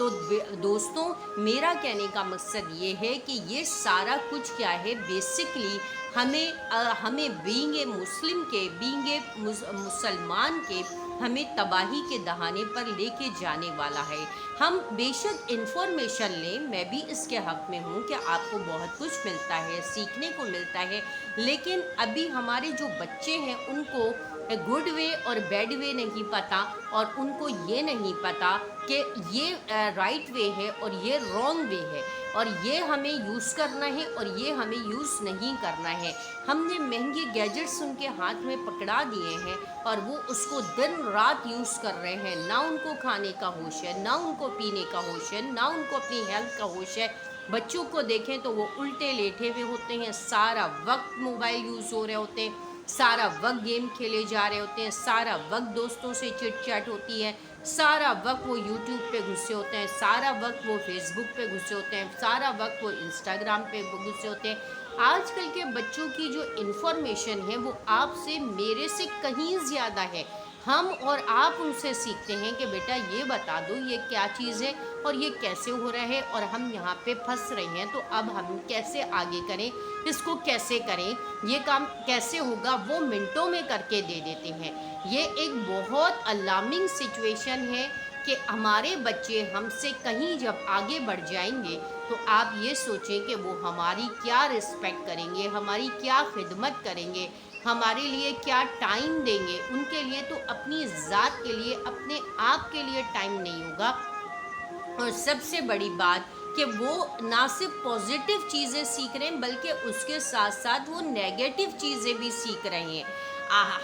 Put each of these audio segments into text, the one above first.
تو دوستوں میرا کہنے کا مقصد یہ ہے کہ یہ سارا کچھ کیا ہے، بیسکلی ہمیں بینگ اے مسلم کے، بینگ اے مسلمان کے، ہمیں تباہی کے دہانے پر لے کے جانے والا ہے۔ ہم بے شک انفارمیشن لیں، میں بھی اس کے حق میں ہوں کہ آپ کو بہت کچھ ملتا ہے، سیکھنے کو ملتا ہے، لیکن ابھی ہمارے جو بچے ہیں ان کو گڈ وے اور بیڈ وے نہیں پتہ، اور ان کو یہ نہیں پتہ کہ یہ رائٹ وے ہے اور یہ رانگ وے ہے، اور یہ ہمیں یوز کرنا ہے اور یہ ہمیں یوز نہیں کرنا ہے۔ ہم نے مہنگے گیجٹس ان کے ہاتھ میں پکڑا دیے ہیں اور وہ اس کو دن رات یوز کر رہے ہیں، نہ ان کو کھانے کا ہوش ہے، نہ ان کو پینے کا ہوش ہے، نہ ان کو اپنی ہیلتھ کا ہوش ہے۔ بچوں کو دیکھیں تو وہ الٹے لیٹے ہوئے ہوتے ہیں، سارا وقت موبائل یوز ہو رہے ہوتے ہیں، سارا وقت گیم کھیلے جا رہے ہوتے ہیں، سارا وقت دوستوں سے چٹ چیٹ ہوتی ہے، سارا وقت وہ یوٹیوب پہ گھسے ہوتے ہیں، سارا وقت وہ فیس بک پہ گھسے ہوتے ہیں، سارا وقت وہ انسٹاگرام پہ گھسے ہوتے ہیں۔ آج کل کے بچوں کی جو انفارمیشن ہے وہ آپ سے، میرے سے کہیں زیادہ ہے۔ ہم اور آپ ان سے سیکھتے ہیں کہ بیٹا یہ بتا دو یہ کیا چیز ہے اور یہ کیسے ہو رہا ہے، اور ہم یہاں پہ پھنس رہے ہیں تو اب ہم کیسے آگے کریں، اس کو کیسے کریں، یہ کام کیسے ہوگا، وہ منٹوں میں کر کے دے دیتے ہیں۔ یہ ایک بہت الارمنگ سچویشن ہے کہ ہمارے بچے ہم سے کہیں جب آگے بڑھ جائیں گے تو آپ یہ سوچیں کہ وہ ہماری کیا رسپیکٹ کریں گے، ہماری کیا خدمت کریں گے، ہمارے لیے کیا ٹائم دیں گے۔ ان کے لیے تو اپنی ذات کے لیے، اپنے آپ کے لیے ٹائم نہیں ہوگا۔ اور سب سے بڑی بات کہ وہ نہ صرف پازیٹیو چیزیں سیکھ رہے ہیں بلکہ اس کے ساتھ ساتھ وہ نیگیٹو چیزیں بھی سیکھ رہے ہیں۔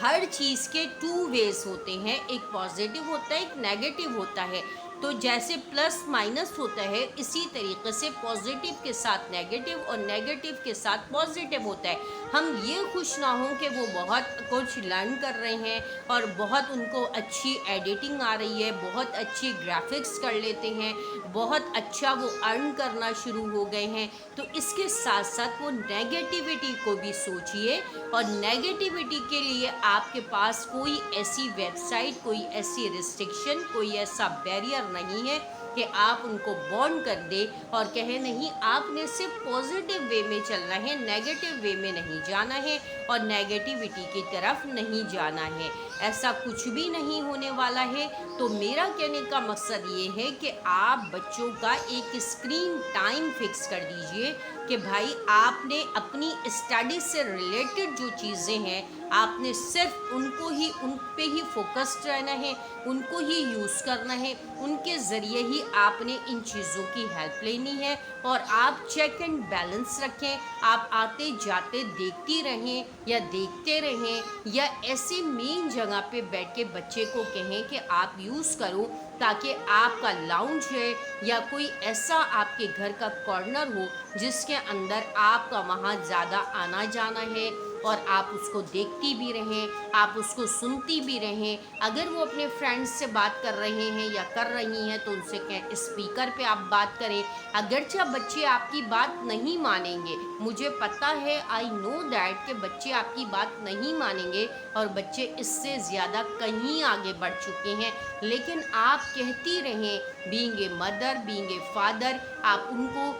ہر چیز کے ٹو ویز ہوتے ہیں، ایک پازیٹیو ہوتا ہے، ایک نیگیٹو ہوتا ہے۔ تو جیسے پلس مائنس ہوتا ہے اسی طریقے سے پازیٹیو کے ساتھ نیگیٹو اور نیگیٹو کے ساتھ پازیٹیو ہوتا ہے۔ ہم یہ خوش نہ ہوں کہ وہ بہت کچھ لرن کر رہے ہیں اور بہت ان کو اچھی ایڈیٹنگ آ رہی ہے، بہت اچھی گرافکس کر لیتے ہیں، بہت اچھا وہ ارن کرنا شروع ہو گئے ہیں، تو اس کے ساتھ ساتھ وہ نیگیٹیوٹی کو بھی سوچئے، اور نیگیٹیوٹی کے لیے آپ کے پاس کوئی ایسی ویب سائٹ، کوئی ایسی ریسٹرکشن، کوئی ایسا بیریئر نہیں ہے کہ آپ ان کو بانڈ کر دے اور کہیں نہیں آپ نے صرف پازیٹیو وے میں چلنا ہے، نیگیٹو وے میں نہیں جانا ہے اور نیگیٹیوٹی کی طرف نہیں جانا ہے۔ ایسا کچھ بھی نہیں ہونے والا ہے۔ تو میرا کہنے کا مقصد یہ ہے کہ آپ بچوں کا ایک اسکرین ٹائم فکس کر دیجئے کہ بھائی آپ نے اپنی اسٹڈی سے ریلیٹڈ جو چیزیں ہیں آپ نے صرف ان پہ ہی فوکسڈ رہنا ہے، ان کو ہی یوز کرنا ہے، ان کے ذریعے ہی آپ نے ان چیزوں کی ہیلپ لینی ہے، اور آپ چیک اینڈ بیلنس رکھیں۔ آپ آتے جاتے دیکھتی رہیں یا دیکھتے رہیں، یا ایسے مین جگہ پہ بیٹھ کے بچے کو کہیں کہ آپ یوز کرو، تاکہ آپ کا لاؤنج ہے یا کوئی ایسا آپ کے گھر کا کارنر ہو جس کے اندر آپ کا وہاں زیادہ آنا جانا ہے، اور آپ اس کو دیکھتی بھی رہیں، آپ اس کو سنتی بھی رہیں۔ اگر وہ اپنے فرینڈز سے بات کر رہے ہیں یا کر رہی ہیں تو ان سے کہیں اسپیکر پہ آپ بات کریں، اگرچہ بچے آپ کی بات نہیں مانیں گے، مجھے پتہ ہے، آئی نو دیٹ کہ بچے آپ کی بات نہیں مانیں گے، اور بچے اس سے زیادہ کہیں آگے بڑھ چکے ہیں، لیکن آپ کہتی رہیں، being a mother, being a father, آپ ان کو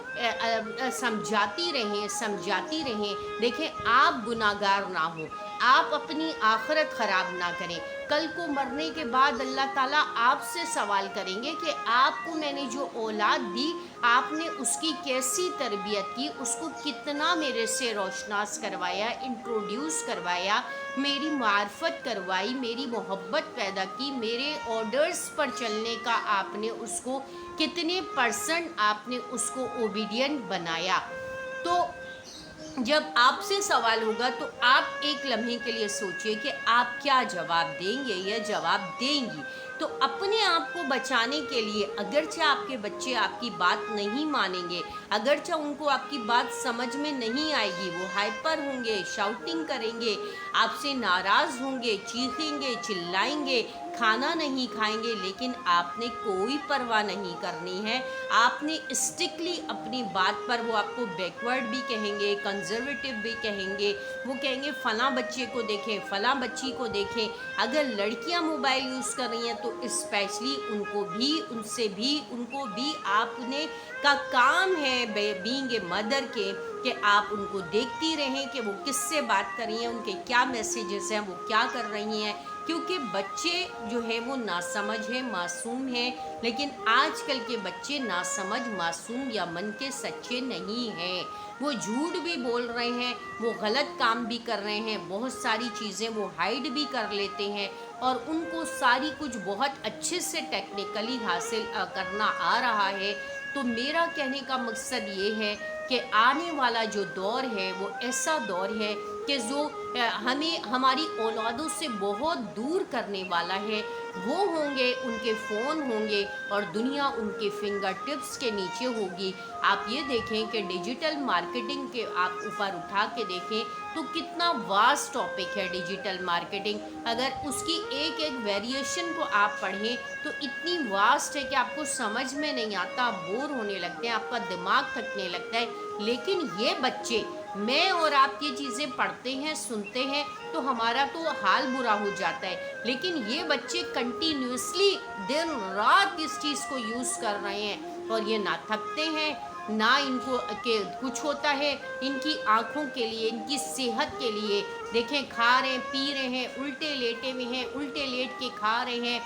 سمجھاتی رہیں۔ دیکھیں آپ گناہگار نہ ہو، آپ اپنی آخرت خراب نہ کریں۔ کل کو مرنے کے بعد اللہ تعالیٰ آپ سے سوال کریں گے کہ آپ کو میں نے جو اولاد دی، آپ نے اس کی کیسی تربیت کی، اس کو کتنا میرے سے روشناس کروایا، انٹروڈیوس کروایا، میری معرفت کروائی، میری محبت پیدا کی، میرے آرڈرز پر چلنے کا آپ نے اس کو کتنے پرسنٹ آپ نے اس کو اوبیڈینٹ بنایا۔ تو جب آپ سے سوال ہوگا تو آپ ایک لمحے کے لیے سوچئے کہ آپ کیا جواب دیں گے یا جواب دیں گی۔ تو اپنے آپ کو بچانے کے لیے، اگرچہ آپ کے بچے آپ کی بات نہیں مانیں گے، اگرچہ ان کو آپ کی بات سمجھ میں نہیں آئے گی، وہ ہائپر ہوں گے، شاؤٹنگ کریں گے، آپ سے ناراض ہوں گے، چیخیں گے، چلائیں گے، کھانا نہیں کھائیں گے لیکن آپ نے کوئی پرواہ نہیں کرنی ہے. آپ نے اسٹرکٹلی اپنی بات پر، وہ آپ کو بیکورڈ بھی کہیں گے، کنزرویٹو بھی کہیں گے، وہ کہیں گے فلاں بچے کو دیکھیں، فلاں بچی کو دیکھیں. اگر لڑکیاں موبائل یوز کر رہی ہیں تو اسپیشلی ان کو بھی آپ نے کا کام ہے بینگ اے مدر کے، کہ آپ ان کو دیکھتی رہیں کہ وہ کس سے بات کر رہی ہیں، ان کے کیا میسیجز ہیں، وہ کیا کر رہی ہیں. کیونکہ بچے جو ہے وہ ناسمجھ ہیں، معصوم ہیں. لیکن آج کل کے بچے ناسمجھ، معصوم یا من کے سچے نہیں ہیں. وہ جھوٹ بھی بول رہے ہیں، وہ غلط کام بھی کر رہے ہیں، بہت ساری چیزیں وہ ہائیڈ بھی کر لیتے ہیں، اور ان کو ساری کچھ بہت اچھے سے ٹیکنیکلی حاصل کرنا آ رہا ہے. تو میرا کہنے کا مقصد یہ ہے کہ آنے والا جو دور ہے وہ ایسا دور ہے کہ جو ہمیں ہماری اولادوں سے بہت دور کرنے والا ہے. وہ ہوں گے، ان کے فون ہوں گے اور دنیا ان کے فنگر ٹپس کے نیچے ہوگی. آپ یہ دیکھیں کہ ڈیجیٹل مارکیٹنگ کے آپ اوپر اٹھا کے دیکھیں تو کتنا واسٹ ٹاپک ہے ڈیجیٹل مارکیٹنگ. اگر اس کی ایک ایک ویریشن کو آپ پڑھیں تو اتنی واسٹ ہے کہ آپ کو سمجھ میں نہیں آتا، آپ بور ہونے لگتے ہیں، آپ کا دماغ تھکنے لگتا ہے. لیکن یہ بچے، میں اور آپ یہ چیزیں پڑھتے ہیں، سنتے ہیں تو ہمارا تو حال برا ہو جاتا ہے. لیکن یہ بچے کنٹینیوسلی دن رات اس چیز کو یوز کر رہے ہیں اور یہ نہ تھکتے ہیں، نہ ان کو کہ کچھ ہوتا ہے. ان کی آنکھوں کے لیے، ان کی صحت کے لیے دیکھیں، کھا رہے ہیں، پی رہے ہیں، الٹے لیٹے ہوئے ہیں، الٹے لیٹ کے کھا رہے ہیں،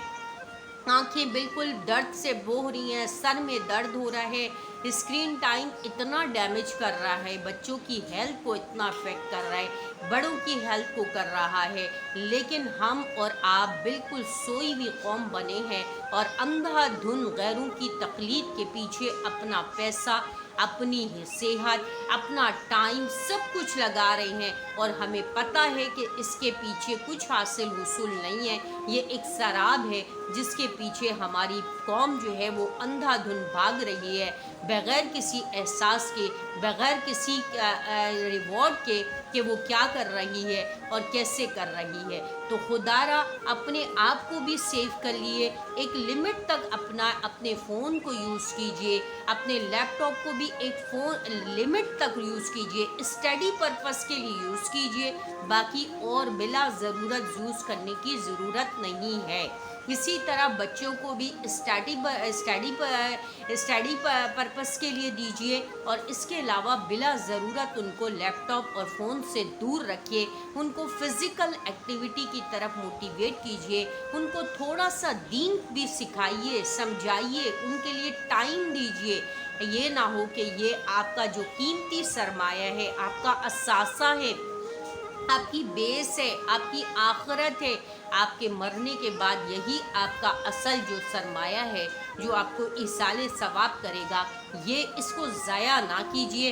آنکھیں بالکل درد سے بوہ رہی ہیں، سر میں درد ہو رہا ہے. اسکرین ٹائم اتنا ڈیمیج کر رہا ہے، بچوں کی ہیلتھ کو اتنا افیکٹ کر رہا ہے، بڑوں کی ہیلتھ کو کر رہا ہے. لیکن ہم اور آپ بالکل سوئی ہوئی قوم بنے ہیں اور اندھا دھن غیروں کی تقلید کے پیچھے اپنا پیسہ، اپنی صحت، اپنا ٹائم سب کچھ لگا رہے ہیں. اور ہمیں پتہ ہے کہ اس کے پیچھے کچھ حاصل حصول نہیں ہے، یہ ایک سراب ہے جس کے پیچھے ہماری قوم جو ہے وہ اندھا دھن بھاگ رہی ہے، بغیر کسی احساس کے، بغیر کسی ریوارڈ کے کہ وہ کیا کر رہی ہے اور کیسے کر رہی ہے. تو خدا را اپنے آپ کو بھی سیو کر لیے، ایک لمٹ تک اپنے فون کو یوز کیجئے، اپنے لیپ ٹاپ کو بھی ایک لمٹ تک یوز کیجئے، اسٹڈی پرپس کے لیے یوز کیجئے، باقی اور بلا ضرورت یوز کرنے کی ضرورت نہیں ہے. اسی طرح بچوں کو بھی اسٹڈی پرپس کے لیے دیجیے، اور اس کے علاوہ بلا ضرورت ان کو لیپ ٹاپ اور فون سے دور رکھیے. ان کو فزیکل ایکٹیویٹی کی طرف موٹیویٹ کیجیے، ان کو تھوڑا سا دین بھی سکھائیے، سمجھائیے، ان کے لیے ٹائم دیجیے. یہ نہ ہو کہ یہ آپ کا جو قیمتی سرمایہ ہے، آپ کا اثاثہ ہے، آپ کی بیس ہے، آپ کی آخرت ہے، آپ کے مرنے کے بعد یہی آپ کا اصل جو سرمایہ ہے جو آپ کو ایصال ثواب کرے گا. یہ اس کو ضائع نہ کیجیے.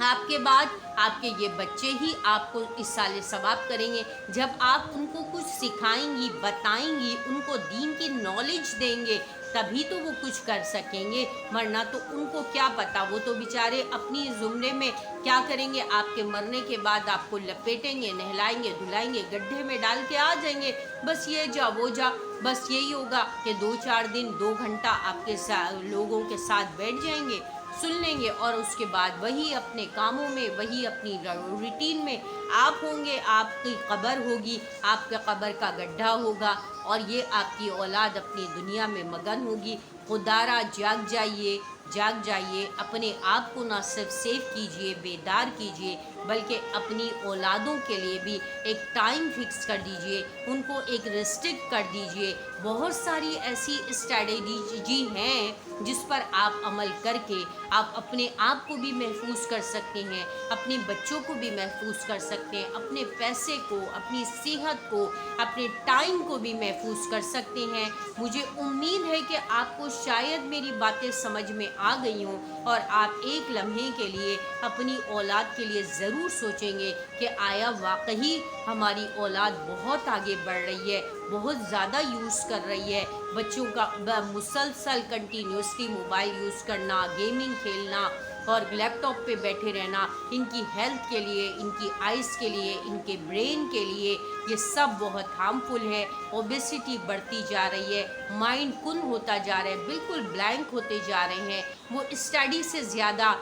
آپ کے بعد آپ کے یہ بچے ہی آپ کو ایصال ثواب کریں گے. جب آپ ان کو کچھ سکھائیں گی، بتائیں گی، ان کو دین کی نالج دیں گے، تبھی تو وہ کچھ کر سکیں گے. ورنہ تو ان کو کیا پتہ، وہ تو بیچارے اپنی زمرے میں کیا کریں گے، آپ کے مرنے کے بعد آپ کو لپیٹیں گے، نہلائیں گے، دھلائیں گے، گڈھے میں ڈال کے آ جائیں گے. بس یہ جا وہ جا، بس یہی ہوگا کہ 2-4 دن 2 گھنٹہ آپ کے لوگوں کے ساتھ بیٹھ جائیں گے، سن لیں گے، اور اس کے بعد وہی اپنے کاموں میں، وہی اپنی روٹین میں آپ ہوں گے. آپ کی قبر ہوگی، آپ کے قبر کا گڈھا ہوگا، اور یہ آپ کی اولاد اپنی دنیا میں مگن ہوگی. خدا را جاگ جائیے، جاگ جائیے. اپنے آپ کو نہ صرف سیو کیجئے، بیدار کیجئے، بلکہ اپنی اولادوں کے لیے بھی ایک ٹائم فکس کر دیجئے، ان کو ایک ریسٹرکٹ کر دیجئے. بہت ساری ایسی اسٹریٹجی ہیں جس پر آپ عمل کر کے آپ اپنے آپ کو بھی محفوظ کر سکتے ہیں، اپنے بچوں کو بھی محفوظ کر سکتے ہیں، اپنے پیسے کو، اپنی صحت کو، اپنے ٹائم کو بھی محفوظ کر سکتے ہیں. مجھے امید ہے کہ آپ کو شاید میری باتیں سمجھ میں آ گئی ہوں، اور آپ ایک لمحے کے لیے اپنی اولاد کے لیے ضرور سوچیں گے کہ آیا واقعی ہماری اولاد بہت آگے بڑھ رہی ہے، بہت زیادہ یوز کر رہی ہے. بچوں کا مسلسل کنٹینیوسلی موبائل یوز کرنا، گیمنگ کھیلنا، اور لیپ ٹاپ پہ بیٹھے رہنا ان کی ہیلتھ کے لیے، ان کی آئز کے لیے، ان کے برین کے لیے یہ سب بہت ہارمفل ہے۔ اوبیسٹی بڑھتی جا رہی ہے، مائنڈ کن ہوتا جا رہا ہے، بالکل بلینک ہوتے جا رہے ہیں۔ وہ اسٹڈی سے زیادہ،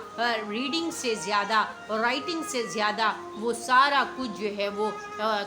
ریڈنگ سے زیادہ، رائٹنگ سے زیادہ وہ سارا کچھ جو ہے وہ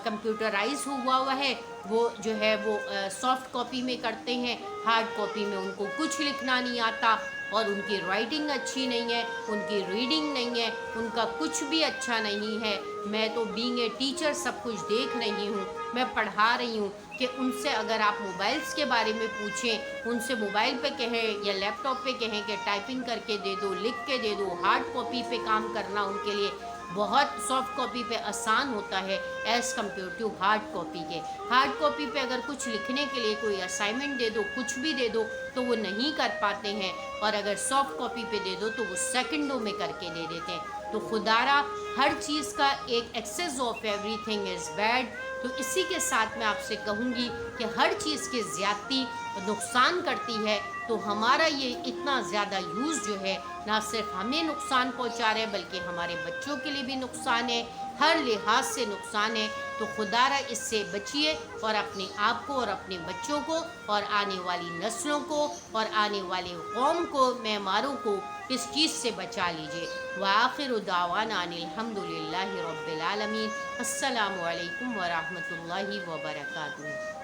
کمپیوٹرائز ہوا ہے۔ وہ جو ہے وہ سافٹ کاپی میں کرتے ہیں، ہارڈ کاپی میں ان کو کچھ لکھنا نہیں آتا، اور ان کی رائٹنگ اچھی نہیں ہے، ان کی ریڈنگ نہیں ہے، ان کا کچھ بھی اچھا نہیں ہے۔ میں تو بینگ اے ٹیچر سب کچھ دیکھ رہی ہوں، میں پڑھا رہی ہوں کہ ان سے اگر آپ موبائلز کے بارے میں پوچھیں، ان سے موبائل پہ کہیں یا لیپ ٹاپ پہ کہیں کہ ٹائپنگ کر کے دے دو، لکھ کے دے دو، ہارڈ کاپی پہ کام کرنا ان کے لیے بہت، سافٹ کاپی پہ آسان ہوتا ہے as compare to hard copy کے۔ ہارڈ کاپی پہ اگر کچھ لکھنے کے لیے کوئی اسائنمنٹ دے دو، کچھ بھی دے دو تو وہ نہیں کر پاتے ہیں، اور اگر سافٹ کاپی پہ دے دو تو وہ سیکنڈوں میں کر کے دے دیتے ہیں۔ تو خدارا ہر چیز کا ایک access of every thing is bad. تو اسی کے ساتھ میں آپ سے کہوں گی کہ ہر چیز کی زیادتی نقصان کرتی ہے، تو ہمارا یہ اتنا زیادہ یوز جو ہے نہ صرف ہمیں نقصان پہنچا رہا ہے بلکہ ہمارے بچوں کے لیے بھی نقصان ہے، ہر لحاظ سے نقصان ہے۔ تو خدارا اس سے بچیے، اور اپنے آپ کو اور اپنے بچوں کو اور آنے والی نسلوں کو اور آنے والے قوم کو، معماروں کو اس چیز سے بچا لیجیے۔ وآخر دعوانا ان الحمدللہ رب العالمین۔ السلام علیکم ورحمۃ اللہ وبرکاتہ۔